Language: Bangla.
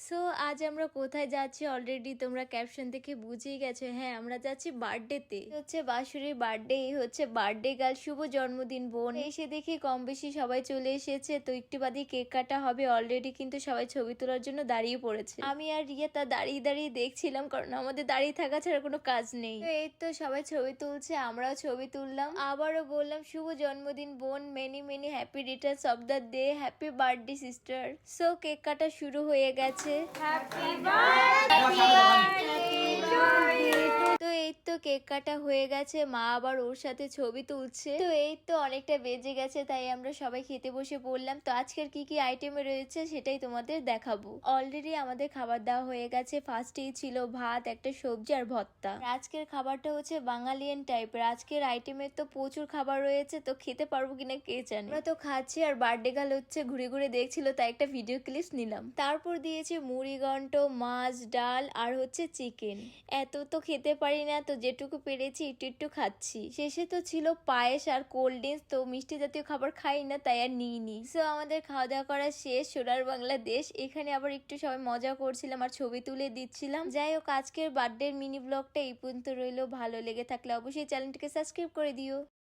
সো আজ আমরা কোথায় যাচ্ছি অলরেডি তোমরা ক্যাপশন দেখে বুঝেই গেছো। হ্যাঁ, আমরা যাচ্ছি বার্থডেতে। হচ্ছে বাঁশুরির বার্থডে, এই হচ্ছে বার্থডে গার্ল, শুভ জন্মদিন বোন। এসে দেখি কম বেশি সবাই চলে এসেছে, তো একটু বাদে কেক কাটা হবে। অলরেডি কিন্তু সবাই ছবি তোলার জন্য দাঁড়িয়ে পড়েছে। আমি আর রিয়া তা দাঁড়িয়ে দাঁড়িয়ে দেখছিলাম, কারণ আমাদের দাঁড়িয়ে থাকা ছাড়া কোনো কাজ নেই। তো এই তো সবাই ছবি তুলছে, আমরাও ছবি তুললাম। আবারও বললাম শুভ জন্মদিন বোন, many many happy Returns of the day, happy birthday sister. So cake কাটা শুরু হয়ে গেছে। তো এই তো কেক কাটা হয়ে গেছে, মা আবার ওর সাথে ছবি তুলছে। তো এই তো অনেকটা বেজে গেছে, তাই আমরা সবাই খেতে বসে পড়লাম। তো আজকের কি কি আইটেমে রয়েছে সেটাই তোমাদের দেখাবো। অলরেডি আমাদের খাবার দেওয়া হয়ে গেছে। ফার্স্টেই ছিল ভাত, একটা সবজি আর ভর্তা। আজকের খাবারটা হচ্ছে বাঙালিয়ান টাইপের। আজকের আইটেমের তো প্রচুর খাবার রয়েছে, তো খেতে পারবো কিনা কে জানে। আমরা তো খাচ্ছি, আর বার্থডে গার্ল হচ্ছে ঘুরে ঘুরে দেখছিল, তাই একটা ভিডিও ক্লিপ নিলাম। তারপর দিয়েছে মুড়ি ঘন্ট, মাছ, ডাল আর হচ্ছে চিকেন। এত তো খেতে পারি না, তো যেটুকু পেরেছি একটু একটু খাচ্ছি। শেষে তো ছিল পায়েস আর কোল্ড ড্রিঙ্কস, তো মিষ্টি জাতীয় খাবার খাই না, তাই আর নিইনি। সো আমাদের খাওয়া দাওয়া করা শেষ। সোনার বাংলাদেশ, এখানে আবার একটু সবাই মজা করছিলাম আর ছবি তুলে দিচ্ছিলাম। যাই হোক, আজকের বার্থডে মিনি ব্লগটা এই পর্যন্ত রইলো। ভালো লেগে থাকলে অবশ্যই চ্যানেলটিকে সাবস্ক্রাইব করে দিও।